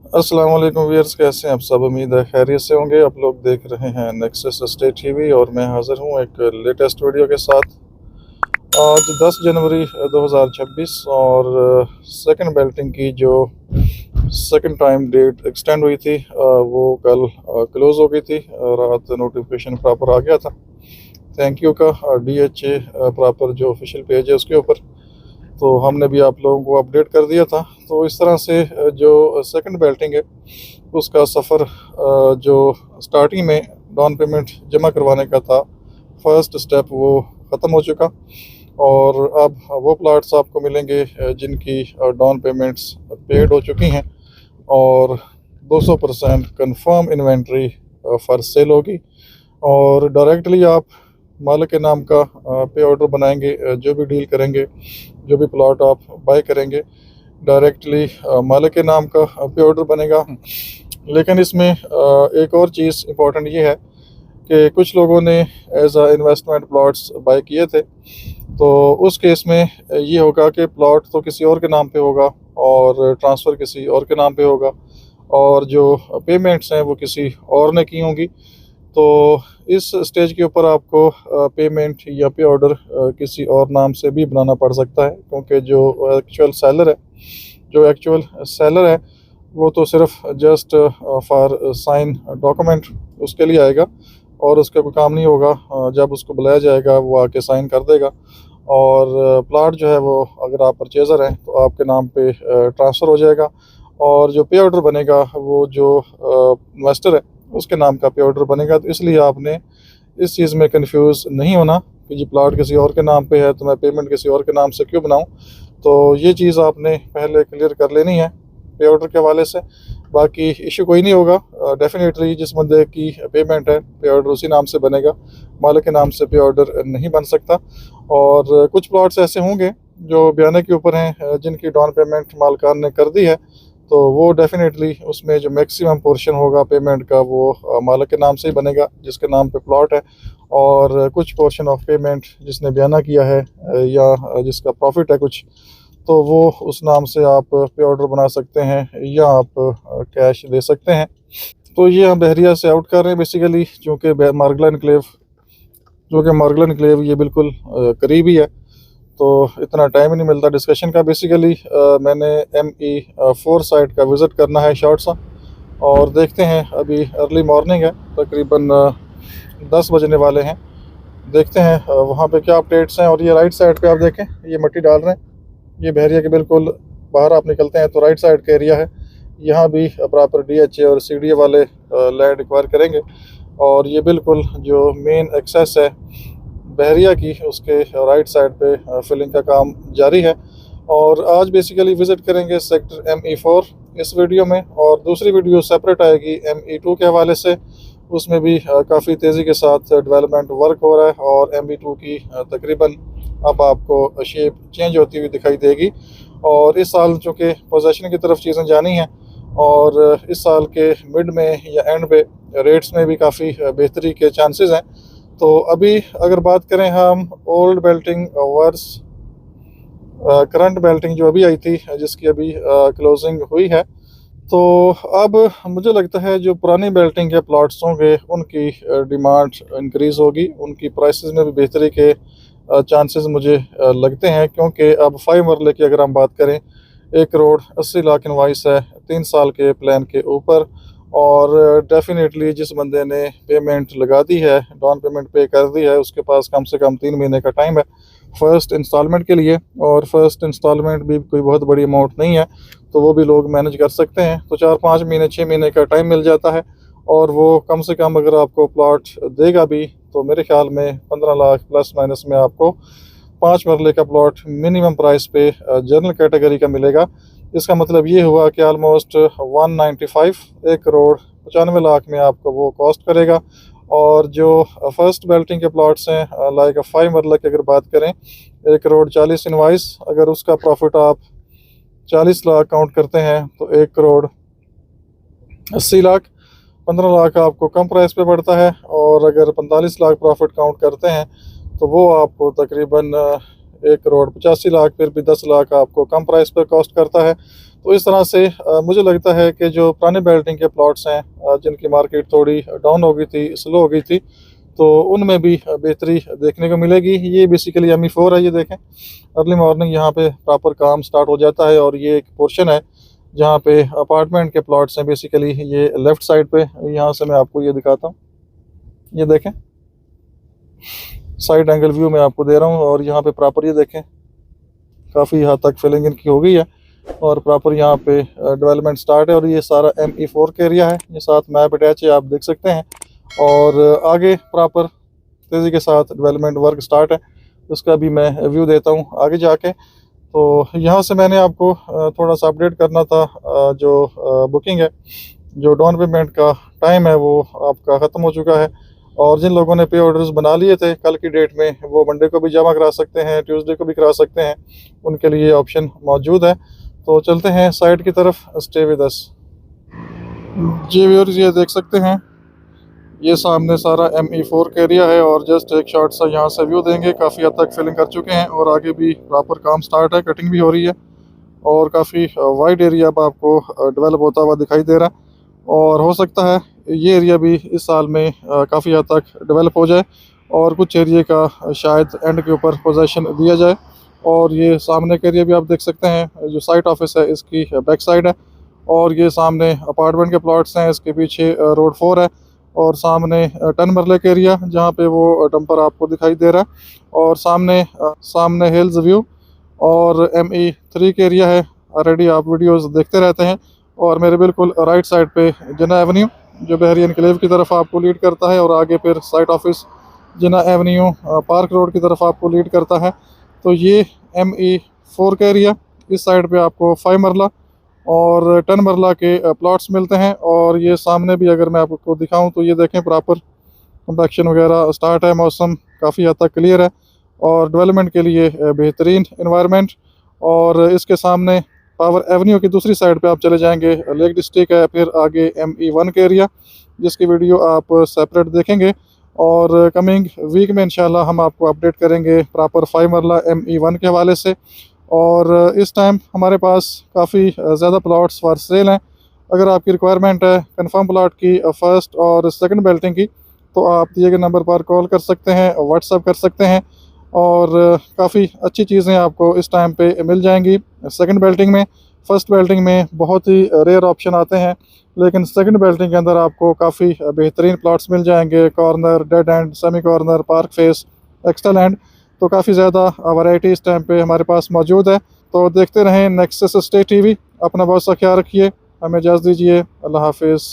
अस्सलाम वालेकुम व्यूअर्स, कैसे हैं आप सब। उम्मीद है खैरियत से होंगे। आप लोग देख रहे हैं नेक्सस स्टेट टीवी और मैं हाज़िर हूं एक लेटेस्ट वीडियो के साथ। आज 10 जनवरी 2026 और सेकंड बेल्टिंग की जो सेकंड टाइम डेट एक्सटेंड हुई थी वो कल क्लोज़ हो गई थी। रात नोटिफिकेशन प्रॉपर आ गया था। थैंक यू का DHA प्रॉपर जो ऑफिशियल पेज है उसके ऊपर, तो हमने भी आप लोगों को अपडेट कर दिया था। तो इस तरह से जो सेकंड बेल्टिंग है उसका सफ़र जो स्टार्टिंग में डाउन पेमेंट जमा करवाने का था, फर्स्ट स्टेप वो ख़त्म हो चुका। और अब वो प्लाट्स आपको मिलेंगे जिनकी डाउन पेमेंट्स पेड हो चुकी हैं और 200% कंफर्म इन्वेंट्री फॉर सेल होगी। और डायरेक्टली आप मालिक के नाम का पे ऑर्डर बनाएंगे। जो भी डील करेंगे, जो भी प्लॉट आप बाय करेंगे, डायरेक्टली मालिक के नाम का पे ऑर्डर बनेगा। लेकिन इसमें एक और चीज़ इम्पोर्टेंट ये है कि कुछ लोगों ने as a investment plots buy किए थे, तो उस केस में ये होगा कि प्लॉट तो किसी और के नाम पे होगा और ट्रांसफ़र किसी और के नाम पे होगा और जो पेमेंट्स हैं वो किसी और ने की होंगी। तो इस स्टेज के ऊपर आपको पेमेंट या पे ऑर्डर किसी और नाम से भी बनाना पड़ सकता है, क्योंकि जो एक्चुअल सेलर है वो तो सिर्फ जस्ट फॉर साइन डॉक्यूमेंट उसके लिए आएगा और उसका कोई काम नहीं होगा। जब उसको बुलाया जाएगा वो आके साइन कर देगा और प्लाट जो है वो, अगर आप परचेज़र हैं तो आपके नाम पे ट्रांसफ़र हो जाएगा और जो पे ऑर्डर बनेगा वो जो इन्वेस्टर है उसके नाम का पे ऑर्डर बनेगा। तो इसलिए आपने इस चीज़ में कंफ्यूज नहीं होना कि जी प्लाट किसी और के नाम पे है तो मैं पेमेंट किसी और के नाम से क्यों बनाऊं। तो ये चीज़ आपने पहले क्लियर कर लेनी है पे ऑर्डर के हवाले से। बाकी इशू कोई नहीं होगा। डेफिनेटली जिस बंदे की पेमेंट है पे ऑर्डर उसी नाम से बनेगा, मालिक के नाम से पे ऑर्डर नहीं बन सकता। और कुछ प्लॉट्स ऐसे होंगे जो बयाने के ऊपर हैं जिनकी डाउन पेमेंट मालकान ने कर दी है, तो वो डेफिनेटली उसमें जो मैक्सिमम पोर्शन होगा पेमेंट का वो मालिक के नाम से ही बनेगा जिसके नाम पे प्लॉट है। और कुछ पोर्शन ऑफ पेमेंट जिसने बयाना किया है या जिसका प्रॉफिट है कुछ, तो वो उस नाम से आप पे ऑर्डर बना सकते हैं या आप कैश दे सकते हैं। तो ये हम बहरिया से आउट कर रहे हैं बेसिकली, चूँकि मार्गला इनक्लेव जो कि मार्गला इनक्लेव ये बिल्कुल करीब ही है, तो इतना टाइम ही नहीं मिलता डिस्कशन का। बेसिकली मैंने ME4 साइट का विज़िट करना है शॉर्ट सा, और देखते हैं। अभी अर्ली मॉर्निंग है, तकरीबन 10 बजने वाले हैं। देखते हैं वहाँ पे क्या अपडेट्स हैं। और ये राइट साइड पे आप देखें, ये मिट्टी डाल रहे हैं, ये बहरिया के बिल्कुल बाहर आप निकलते हैं तो राइट साइड का एरिया है। यहाँ भी प्रॉपर DHA और CDA वाले लैंड एक्वायर करेंगे और ये बिल्कुल जो मेन एक्सेस है बहरिया की उसके राइट साइड पे फिलिंग का काम जारी है। और आज बेसिकली विज़िट करेंगे सेक्टर ME4 इस वीडियो में, और दूसरी वीडियो सेपरेट आएगी ME2 के हवाले से। उसमें भी काफ़ी तेज़ी के साथ डेवलपमेंट वर्क हो रहा है और ME2 की तकरीबन अब आपको शेप चेंज होती हुई दिखाई देगी। और इस साल चूँकि पोजेशन की तरफ चीज़ें जानी हैं और इस साल के मिड में या एंड पे रेट्स में भी काफ़ी बेहतरी के चांसेस हैं। तो अभी अगर बात करें हम old belting versus current belting जो अभी आई थी जिसकी अभी क्लोजिंग हुई है, तो अब मुझे लगता है जो पुरानी बेल्टिंग के प्लॉट्स होंगे उनकी डिमांड इंक्रीज़ होगी, उनकी प्राइसेस में भी बेहतरी के चांसेस मुझे लगते हैं। क्योंकि अब 5 मरले की अगर हम बात करें, 1 करोड़ 80 लाख इनवाइस है 3 साल के प्लान के ऊपर। और डेफिनेटली जिस बंदे ने पेमेंट लगा दी है, डाउन पेमेंट पे कर दी है, उसके पास कम से कम 3 महीने का टाइम है फ़र्स्ट इंस्टॉलमेंट के लिए। और फर्स्ट इंस्टॉलमेंट भी कोई बहुत बड़ी अमाउंट नहीं है, तो वो भी लोग मैनेज कर सकते हैं। तो 4-5 महीने 6 महीने का टाइम मिल जाता है और वो कम से कम अगर आपको प्लॉट देगा भी तो मेरे ख्याल में 15 लाख प्लस माइनस में आपको 5 मरले का प्लॉट मिनिमम प्राइस पे जनरल कैटेगरी का मिलेगा। इसका मतलब ये हुआ कि ऑलमोस्ट 195 1 करोड़ 95 लाख में आपको वो कॉस्ट करेगा। और जो फर्स्ट बेल्टिंग के प्लॉट्स हैं लाइक 5 मरला की अगर बात करें, 1 करोड़ 40 इनवाइस, अगर उसका प्रॉफिट आप 40 लाख काउंट करते हैं तो 1 करोड़ 80 लाख, 15 लाख आपको कम प्राइस पे पड़ता है। और अगर 45 लाख प्रॉफिट काउंट करते हैं तो वो आपको तकरीबन 1,85,00,000 फिर भी 10 लाख आपको कम प्राइस पर कॉस्ट करता है। तो इस तरह से मुझे लगता है कि जो पुराने बेल्टिंग के प्लॉट्स हैं जिनकी मार्केट थोड़ी डाउन हो गई थी, स्लो हो गई थी, तो उनमें भी बेहतरी देखने को मिलेगी। ये बेसिकली ME4 है, ये देखें अर्ली मॉर्निंग यहाँ पे प्रॉपर काम स्टार्ट हो जाता है। और ये एक पोर्शन है जहाँ पे अपार्टमेंट के प्लॉट्स हैं बेसिकली, ये लेफ़्ट साइड पे। यहाँ से मैं आपको ये दिखाता हूँ, ये देखें साइड एंगल व्यू मैं आपको दे रहा हूँ। और यहाँ पे प्रॉपर ये देखें काफ़ी हद तक फिलिंग इनकी हो गई है और प्रॉपर यहाँ पे डेवलपमेंट स्टार्ट है। और ये सारा ME4 का एरिया है, ये साथ मैप अटैच है, आप देख सकते हैं। और आगे प्रॉपर तेज़ी के साथ डेवलपमेंट वर्क स्टार्ट है, उसका भी मैं व्यू देता हूँ आगे जाके। तो यहाँ से मैंने आपको थोड़ा सा अपडेट करना था, जो बुकिंग है, जो डाउन पेमेंट का टाइम है वो आपका ख़त्म हो चुका है। और जिन लोगों ने पे ऑर्डर्स बना लिए थे कल की डेट में, वो मंडे को भी जमा करा सकते हैं, ट्यूसडे को भी करा सकते हैं, उनके लिए ऑप्शन मौजूद है। तो चलते हैं साइड की तरफ, स्टे विद अस। जी व्यूअर्स, ये देख सकते हैं ये सामने सारा ME4 का एरिया है। और जस्ट एक शॉट सा यहाँ से व्यू देंगे, काफ़ी हद तक फिलिंग कर चुके हैं और आगे भी प्रॉपर काम स्टार्ट है, कटिंग भी हो रही है और काफ़ी वाइड एरिया अब आपको डेवलप होता हुआ दिखाई दे रहा है। और हो सकता है ये एरिया भी इस साल में काफ़ी हद तक डेवलप हो जाए और कुछ एरिया का शायद एंड के ऊपर पोजीशन दिया जाए। और ये सामने का एरिया भी आप देख सकते हैं, जो साइट ऑफिस है इसकी बैक साइड है। और ये सामने अपार्टमेंट के प्लॉट्स हैं, इसके पीछे रोड 4 है। और सामने 10 मरले का एरिया जहाँ पे वो डंपर आपको दिखाई दे रहा है। और सामने हिल्स व्यू और ME3 का एरिया है। ऑलरेडी आप वीडियोस देखते रहते हैं। और मेरे बिल्कुल राइट साइड पे जिन्ना एवेन्यू जो बहरी एनक्लेव की तरफ आपको लीड करता है, और आगे फिर साइट ऑफिस जिन्ना एवेन्यू पार्क रोड की तरफ आपको लीड करता है। तो ये ME4 का एरिया, इस साइड पे आपको 5 मरला और 10 मरला के प्लॉट्स मिलते हैं। और ये सामने भी अगर मैं आपको दिखाऊं तो ये देखें प्रॉपर कंपैक्शन वगैरह स्टार्ट है, मौसम काफ़ी हद तक क्लियर है और डेवलपमेंट के लिए बेहतरीन इन्वायरमेंट। और इसके सामने पावर एवेन्यू की दूसरी साइड पे आप चले जाएंगे, लेक डिस्ट्रिक्ट है, फिर आगे ME1 का एरिया जिसकी वीडियो आप सेपरेट देखेंगे। और कमिंग वीक में इंशाल्लाह हम आपको अपडेट करेंगे प्रॉपर 5 मरला ME1 के हवाले से। और इस टाइम हमारे पास काफ़ी ज़्यादा प्लॉट्स फॉर सेल हैं। अगर आपकी रिक्वायरमेंट है कंफर्म प्लॉट की फर्स्ट और सेकंड बेल्टिंग की, तो आप दिए गए नंबर पर कॉल कर सकते हैं, व्हाट्सएप कर सकते हैं। और काफ़ी अच्छी चीज़ें आपको इस टाइम पे मिल जाएंगी सेकंड बेल्टिंग में। फ़र्स्ट बेल्टिंग में बहुत ही रेयर ऑप्शन आते हैं, लेकिन सेकंड बेल्टिंग के अंदर आपको काफ़ी बेहतरीन प्लॉट्स मिल जाएंगे, corner, dead and, semi corner, park face, extra land. तो काफ़ी ज़्यादा वैरायटी इस टाइम पे हमारे पास मौजूद है। तो देखते रहें नेक्सस स्टे TV। अपना बहुत सा ख्याल रखिए, हमें इजाज़त दीजिए, अल्लाह हाफिज़।